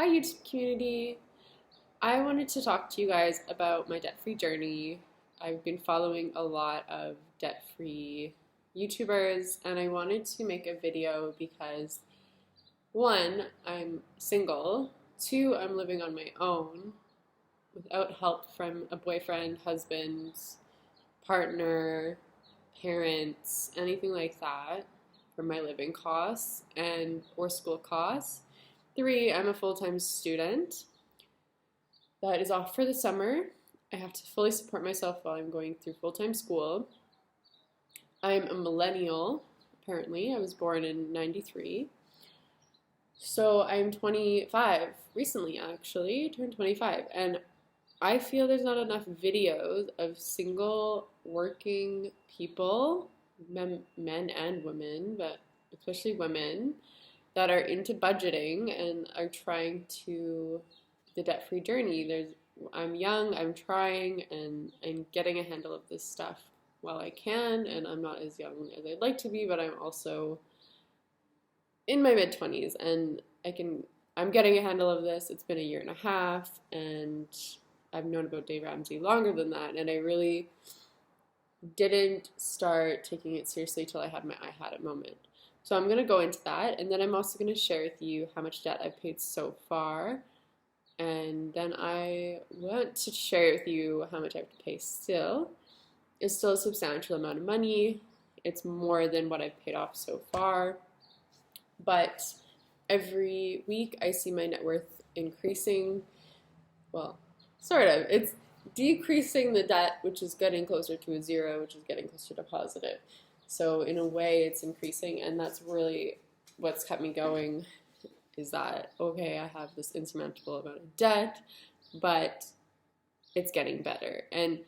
Hi YouTube community. I wanted to talk to you guys about my debt-free journey. I've been following a lot of debt-free YouTubers and I wanted to make a video because one, I'm single, two, I'm living on my own without help from a boyfriend, husband, partner, parents, anything like that for my living costs and or school costs. Three, I'm a full-time student that is off for the summer. I have to fully support myself while I'm going through full-time school. I'm a millennial, apparently. I was born in 93. So I'm 25, recently actually, turned 25. And I feel there's not enough videos of single working people, men and women, but especially women, that are into budgeting and are trying to the debt-free journey. I'm young, I'm trying, and I'm getting a handle of this stuff while I can, and I'm not as young as I'd like to be, but I'm also in my mid-20s, and I'm getting a handle of this. It's been a year and a half, and I've known about Dave Ramsey longer than that, and I really didn't start taking it seriously till I had my I had it moment. So I'm going to go into that, and then I'm also going to share with you how much debt I've paid so far, and then I want to share with you how much I have to pay still. It's still a substantial amount of money. It's more than what I've paid off so far, but every week I see my net worth increasing. Well, sort of. It's decreasing the debt, which is getting closer to a zero, which is getting closer to positive. So in a way, it's increasing, and that's really what's kept me going, is that, okay, I have this insurmountable amount of debt, but it's getting better. And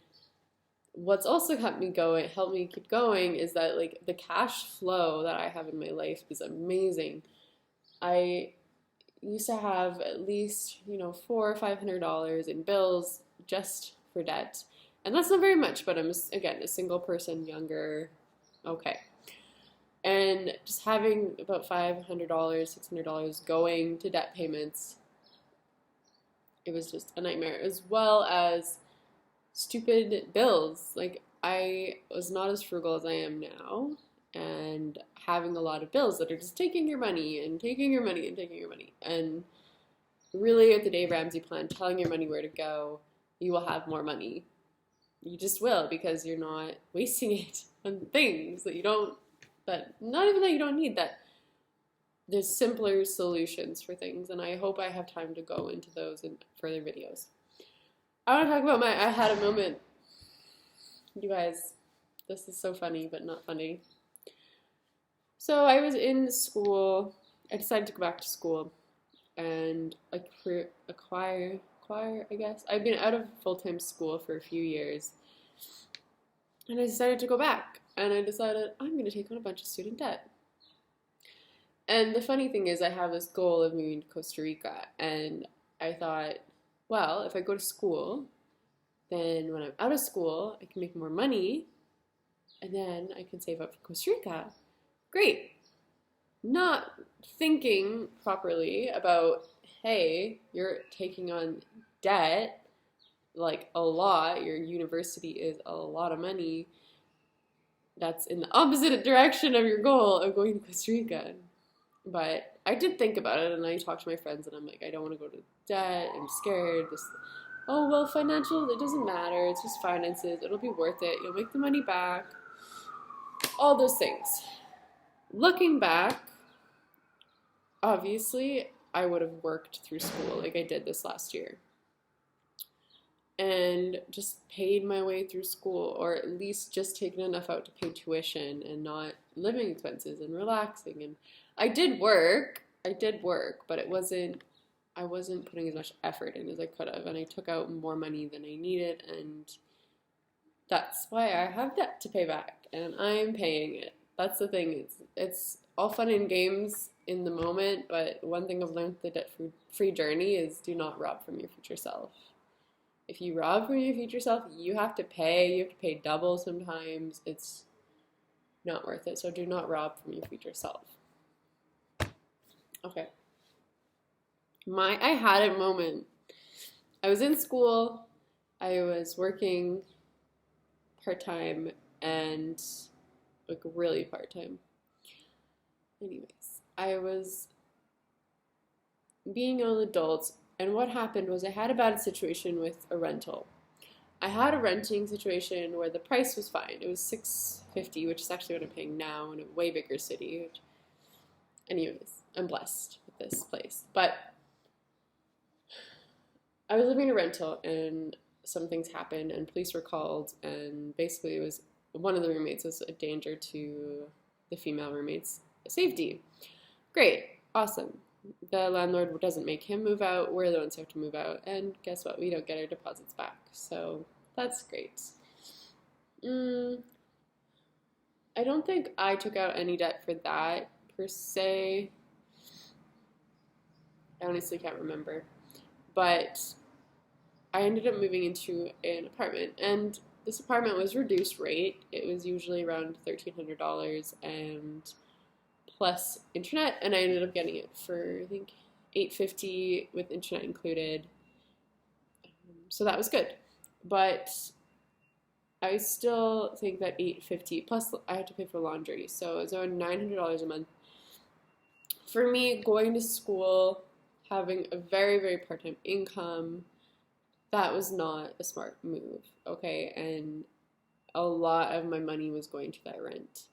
what's also helped me keep going, is that like the cash flow that I have in my life is amazing. I used to have at least, $400 or $500 in bills just for debt. And that's not very much, but I'm, again, a single person, younger. Okay. And just having about $500, $600 going to debt payments, it was just a nightmare, as well as stupid bills. Like, I was not as frugal as I am now, and having a lot of bills that are just taking your money and taking your money and taking your money. And really, at the Dave Ramsey plan, telling your money where to go, you will have more money. You just will, because you're not wasting it on things that you don't, not even that you don't need, that there's simpler solutions for things. And I hope I have time to go into those in further videos. I want to talk about I had a moment. You guys, this is so funny, but not funny. So I was in school. I decided to go back to school and acquire, I guess. I've been out of full-time school for a few years, and I decided to go back, and I decided I'm going to take on a bunch of student debt. And the funny thing is, I have this goal of moving to Costa Rica, and I thought, well, if I go to school, then when I'm out of school, I can make more money, and then I can save up for Costa Rica. Great. Not thinking properly about, hey, you're taking on debt, like a lot. Your university is a lot of money. That's in the opposite direction of your goal of going to Costa Rica. But I did think about it, and I talked to my friends, and I'm like, I don't want to go to debt. I'm scared. Oh, well, financial, it doesn't matter. It's just finances. It'll be worth it. You'll make the money back. All those things. Looking back, obviously, I would have worked through school like I did this last year, and just paid my way through school, or at least just taken enough out to pay tuition and not living expenses and relaxing. And I did work, but I wasn't putting as much effort in as I could have, and I took out more money than I needed, and that's why I have debt to pay back, and I'm paying it. That's the thing. It's all fun and games in the moment, but one thing I've learned the debt-free journey is do not rob from your future self. If you rob from your future self, you have to pay. You have to pay double sometimes. It's not worth it. So do not rob from your future self. Okay. I had a moment. I was in school, I was working part-time and like really part-time. Anyways, I was being an adult, and what happened was I had a bad situation with a rental. I had a renting situation where the price was fine. It was $650, which is actually what I'm paying now in a way bigger city. Anyways, I'm blessed with this place. But I was living in a rental and some things happened and police were called, and basically it was one of the roommates was a danger to the female roommate's safety. Great, awesome. The landlord doesn't make him move out. We're the ones who have to move out. And guess what? We don't get our deposits back. So that's great. I don't think I took out any debt for that per se. I honestly can't remember. But I ended up moving into an apartment. And this apartment was reduced rate. It was usually around $1,300 and plus internet, and I ended up getting it for I think $850 with internet included. So that was good, but I still think that $850 plus I had to pay for laundry, so it was around $900 a month. For me, going to school, having a very very part-time income, that was not a smart move. Okay, and a lot of my money was going to that rent.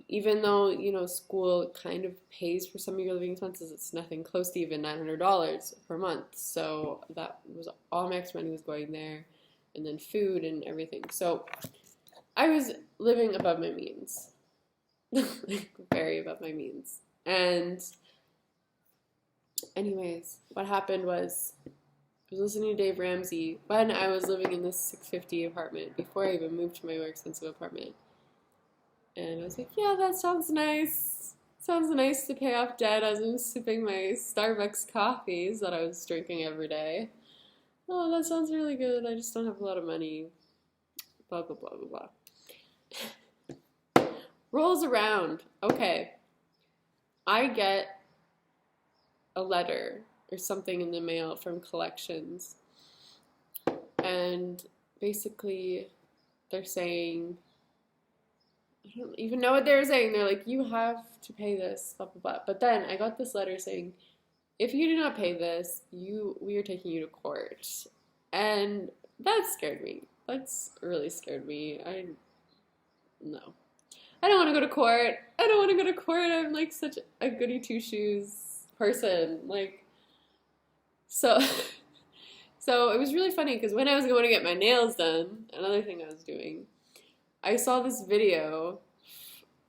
Even though, school kind of pays for some of your living expenses, it's nothing close to even $900 per month. So that was all my extra money was going there, and then food and everything. So I was living above my means, like very above my means. And anyways, what happened was I was listening to Dave Ramsey when I was living in this $650 apartment before I even moved to my more expensive apartment. And I was like, yeah, that sounds nice. Sounds nice to pay off debt as I'm sipping my Starbucks coffees that I was drinking every day. Oh, that sounds really good. I just don't have a lot of money. Blah, blah, blah, blah, blah. Rolls around. Okay. I get a letter or something in the mail from collections. And basically, they're saying, I don't even know what they were saying. They're like, you have to pay this, blah, blah, blah. But then I got this letter saying, if you do not pay this, we are taking you to court. And that scared me. That's really scared me. No. I don't want to go to court. I don't want to go to court. I'm like such a goody two-shoes person. Like, so, so it was really funny because when I was going to get my nails done, another thing I was doing, I saw this video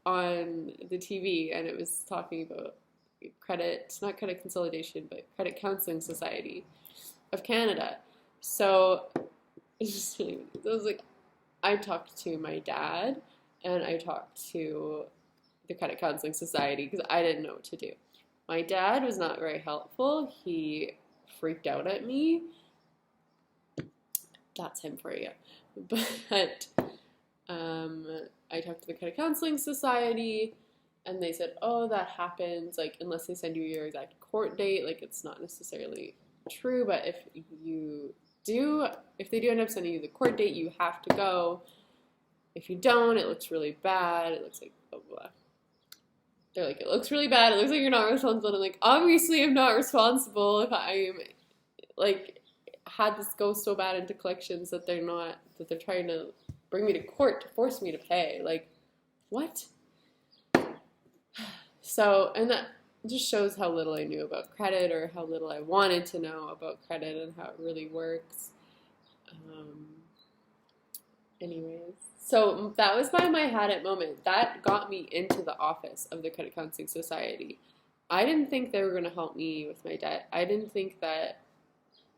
on the TV, and it was talking about not credit consolidation, but Credit Counseling Society of Canada. So it's just really, it was like, I talked to my dad, and I talked to the Credit Counseling Society because I didn't know what to do. My dad was not very helpful. He freaked out at me. That's him for you. But I talked to the Credit Counseling Society, and they said, oh, that happens, like, unless they send you your exact court date, like, it's not necessarily true, but if they do end up sending you the court date, you have to go. If you don't, it looks really bad. It looks like blah, blah. They're like, it looks really bad. It looks like you're not responsible. And I'm like, obviously I'm not responsible if I'm, like, had this go so bad into collections that they're trying to bring me to court to force me to pay. Like, what? So, and that just shows how little I knew about credit, or how little I wanted to know about credit and how it really works. Anyways, so that was my had it moment. That got me into the office of the Credit Counseling Society. I didn't think they were going to help me with my debt. I didn't think that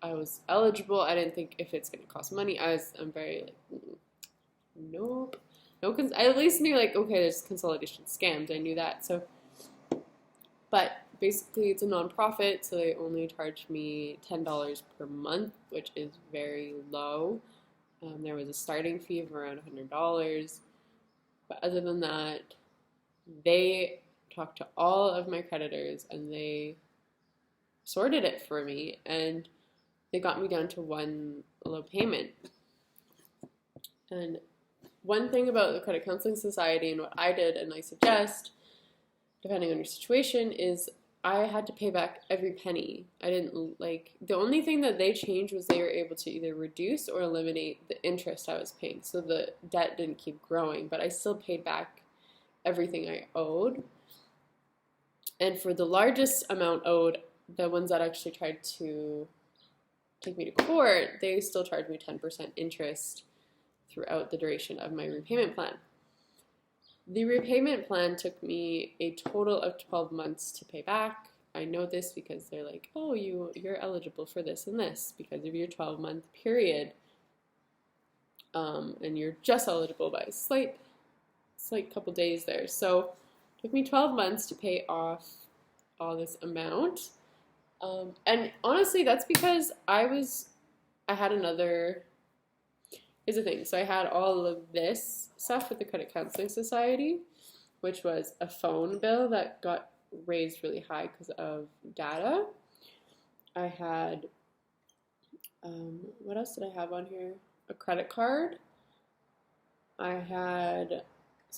I was eligible. I didn't think if it's going to cost money. I'm very like, nope. No, I at least knew like, okay, there's consolidation scams. I knew that. So, but basically it's a nonprofit, so they only charge me $10 per month, which is very low. There was a starting fee of around $100. But other than that, they talked to all of my creditors, and they sorted it for me, and they got me down to one low payment. And one thing about the Credit Counseling Society and what I did, and I suggest, depending on your situation, is I had to pay back every penny. I didn't the only thing that they changed was they were able to either reduce or eliminate the interest I was paying. So the debt didn't keep growing, but I still paid back everything I owed. And for the largest amount owed, the ones that actually tried to take me to court, they still charged me 10% interest throughout the duration of my repayment plan. The repayment plan took me a total of 12 months to pay back. I know this because they're like, oh, you're eligible for this and this because of your 12-month period. And you're just eligible by a slight couple days there. So it took me 12 months to pay off all this amount. And honestly, that's because here's the thing. So I had all of this stuff with the Credit Counseling Society, which was a phone bill that got raised really high because of data. I had, what else did I have on here? A credit card. So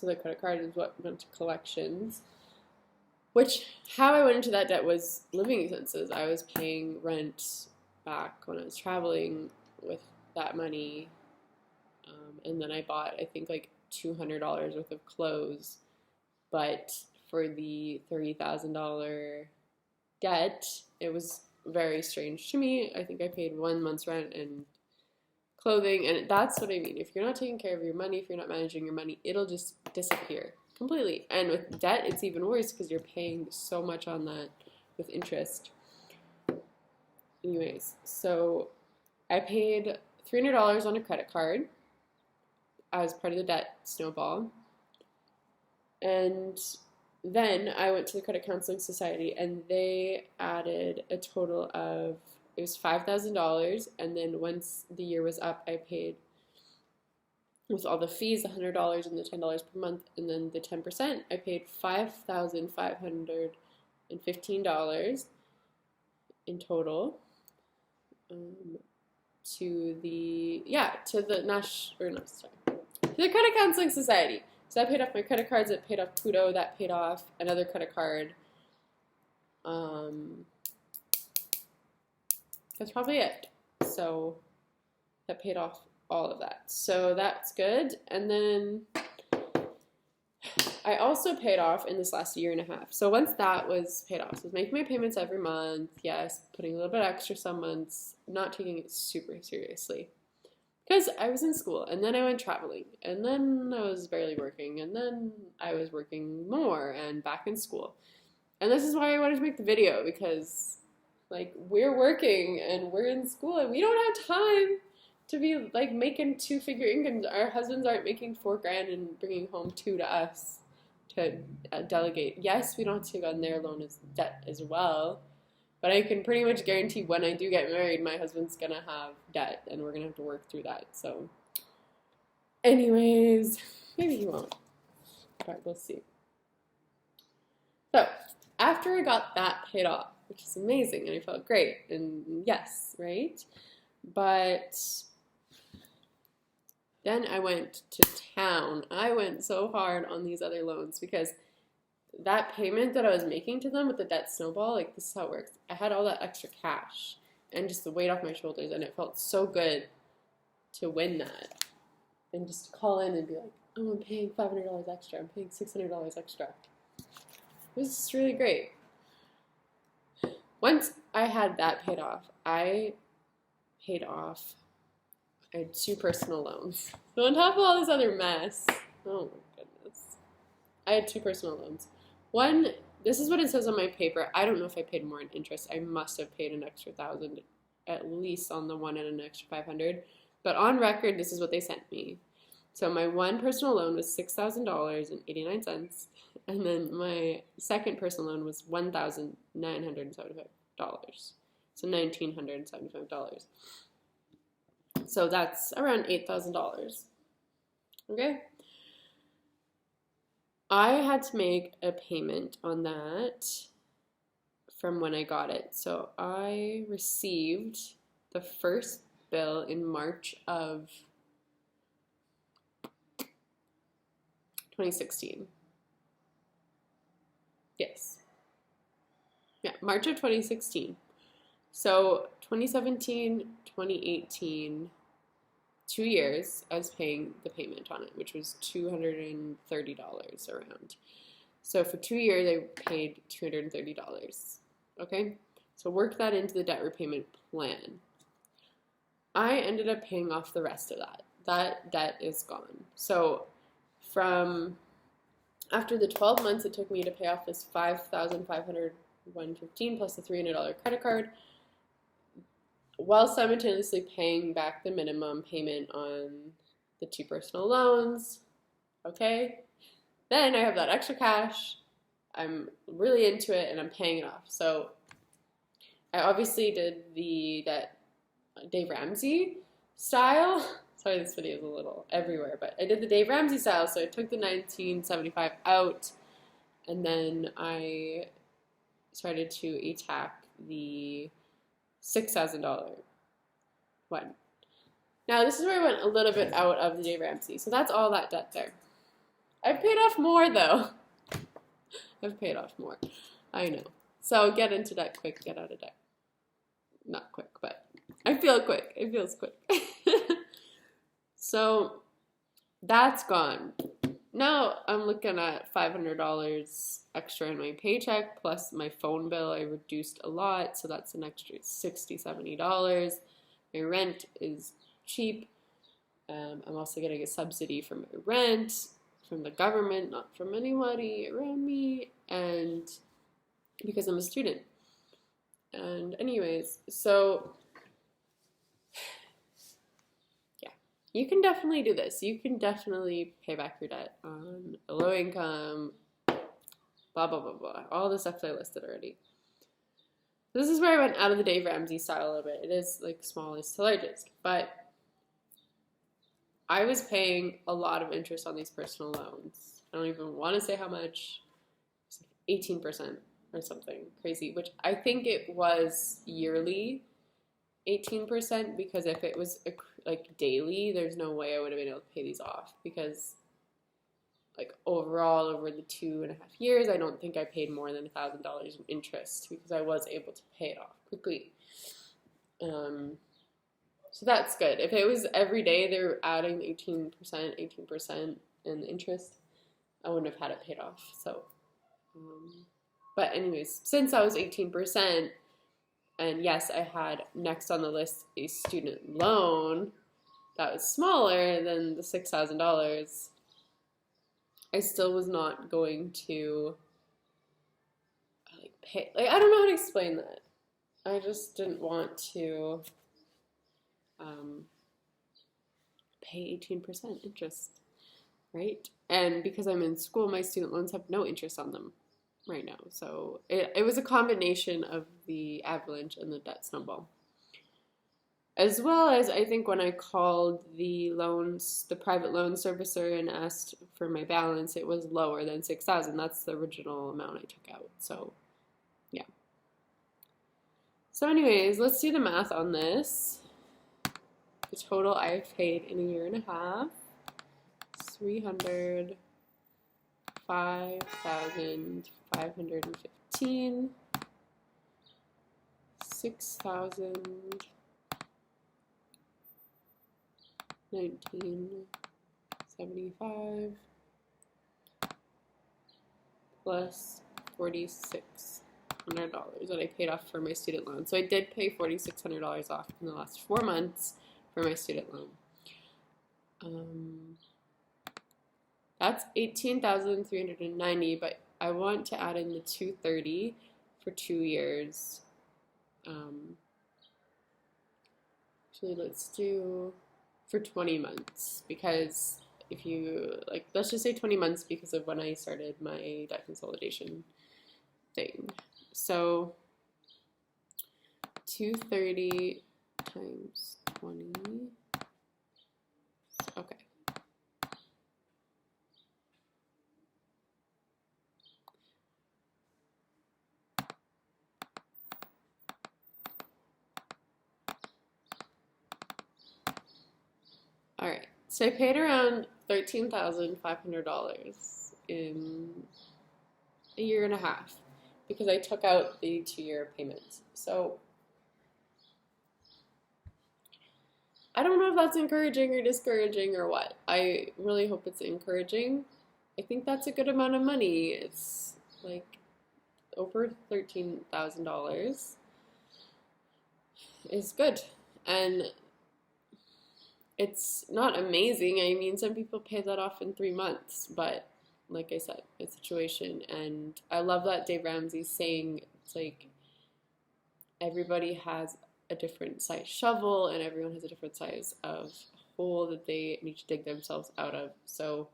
the credit card is what went to collections, how I went into that debt was living expenses. I was paying rent back when I was traveling with that money. And then I bought, I think, like $200 worth of clothes. But for the $30,000 debt, it was very strange to me. I think I paid 1 month's rent and clothing. And that's what I mean. If you're not taking care of your money, if you're not managing your money, it'll just disappear completely. And with debt, it's even worse because you're paying so much on that with interest. Anyways, so I paid $300 on a credit card as part of the debt snowball. And then I went to the Credit Counseling Society and they added a total of, it was $5,000. And then once the year was up, I paid, with all the fees, the $100 and the $10 per month, and then the 10%, I paid $5,515 in total to the Credit Counseling Society. So that paid off my credit cards, it paid off Pluto, that paid off another credit card. That's probably it. So that paid off all of that. So that's good. And then I also paid off in this last year and a half. So once that was paid off, so I was making my payments every month, yes, putting a little bit extra some months, not taking it super seriously. Because I was in school, and then I went traveling, and then I was barely working, and then I was working more and back in school. And this is why I wanted to make the video, because we're working and we're in school, and we don't have time to be making 2-figure incomes. Our husbands aren't making $4,000 and bringing home 2 to us to delegate. Yes, we don't have to take on their loan as debt as well. But I can pretty much guarantee when I do get married, my husband's going to have debt, and we're going to have to work through that. So, anyways, maybe he won't. But we'll see. So, after I got that paid off, which is amazing, and I felt great, and yes, right? But then I went to town. I went so hard on these other loans because that payment that I was making to them with the debt snowball, this is how it works. I had all that extra cash and just the weight off my shoulders, and it felt so good to win that. And just call in and be like, oh, I'm paying $500 extra. I'm paying $600 extra. It was just really great. Once I had that paid off, I had 2 personal loans. So on top of all this other mess, oh my goodness, I had 2 personal loans. One, this is what it says on my paper. I don't know if I paid more in interest. I must have paid an extra $1,000 at least on the one and an extra $500. But on record, this is what they sent me. So my one personal loan was $6,000.89, and then my second personal loan was $1,975. So $1,975. So that's around $8,000. Okay? I had to make a payment on that from when I got it. So I received the first bill in March of 2016. Yes. Yeah, March of 2016. So 2017, 2018, 2 years, I was paying the payment on it, which was $230 around. So for 2 years, I paid $230. Okay? So work that into the debt repayment plan. I ended up paying off the rest of that. That debt is gone. So from after the 12 months it took me to pay off this $5,515 plus the $300 credit card, while simultaneously paying back the minimum payment on the 2 personal loans. Okay? Then I have that extra cash. I'm really into it and I'm paying it off. So I obviously did that Dave Ramsey style. Sorry, this video is a little everywhere, but I did the Dave Ramsey style. So I took the $1975 out, and then I started to attack the $6,000 one. Now this is where I went a little bit out of the Dave Ramsey. So that's all that debt there. I've paid off more though. I've paid off more. I know. So get into debt quick, get out of debt. Not quick, but I feel quick. It feels quick. So that's gone. Now I'm looking at $500 extra in my paycheck, plus my phone bill I reduced a lot, so that's an extra $60, $70. My rent is cheap. I'm also getting a subsidy for my rent from the government, not from anybody around me, and because I'm a student. And anyways, so yeah, you can definitely do this. You can definitely pay back your debt on a low income, blah, blah, blah, blah. All the stuff that I listed already. This is where I went out of the Dave Ramsey style a little bit. It is like smallest to largest, but I was paying a lot of interest on these personal loans. I don't even want to say how much. It's like 18% or something crazy, which I think it was yearly 18%, because if it was like daily, there's no way I would have been able to pay these off, because like overall over the 2.5 years, I don't think I paid more than $1,000 in interest, because I was able to pay it off quickly. So that's good. If it was every day they were adding 18% in the interest, I wouldn't have had it paid off. So, but anyways, since I was 18%, and yes, I had next on the list a student loan that was smaller than the $6,000, I still was not going to pay. Like, I don't know how to explain that. I just didn't want to pay 18% interest, right? And because I'm in school, my student loans have no interest on them right now. So it was a combination of the avalanche and the debt snowball. As well as, I think when I called the private loan servicer and asked for my balance, it was lower than $6,000. That's the original amount I took out. So, yeah. So anyways, let's do the math on this. The total I've paid in a year and a half, $305,515, $6,019.75 plus $4,600 that I paid off for my student loan. So I did pay $4,600 off in the last 4 months for my student loan. That's $18,390, but I want to add in the $230 for 2 years. Actually, let's do for 20 months, because if you, like, let's just say 20 months because of when I started my debt consolidation thing. So 230 times 20. Okay. So I paid around $13,500 in a year and a half because I took out the 2-year payments. So I don't know if that's encouraging or discouraging or what. I really hope it's encouraging. I think that's a good amount of money. It's like over $13,000 is good. And it's not amazing. I mean, some people pay that off in 3 months, but like I said, it's a situation. And I love that Dave Ramsey's saying it's like everybody has a different size shovel and everyone has a different size of hole that they need to dig themselves out of. So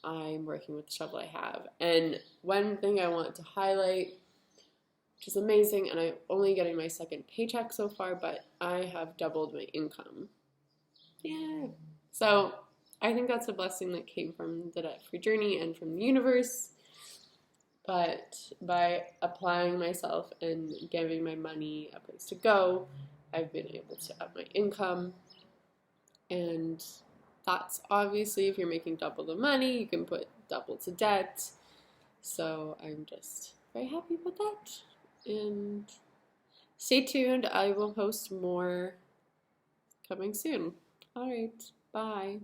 I'm working with the shovel I have. And one thing I want to highlight, which is amazing, and I'm only getting my second paycheck so far, but I have doubled my income. Yeah. So I think that's a blessing that came from the debt-free journey and from the universe. But by applying myself and giving my money a place to go, I've been able to up my income. And that's obviously, if you're making double the money, you can put double to debt. So I'm just very happy about that. And stay tuned. I will post more coming soon. All right. Bye.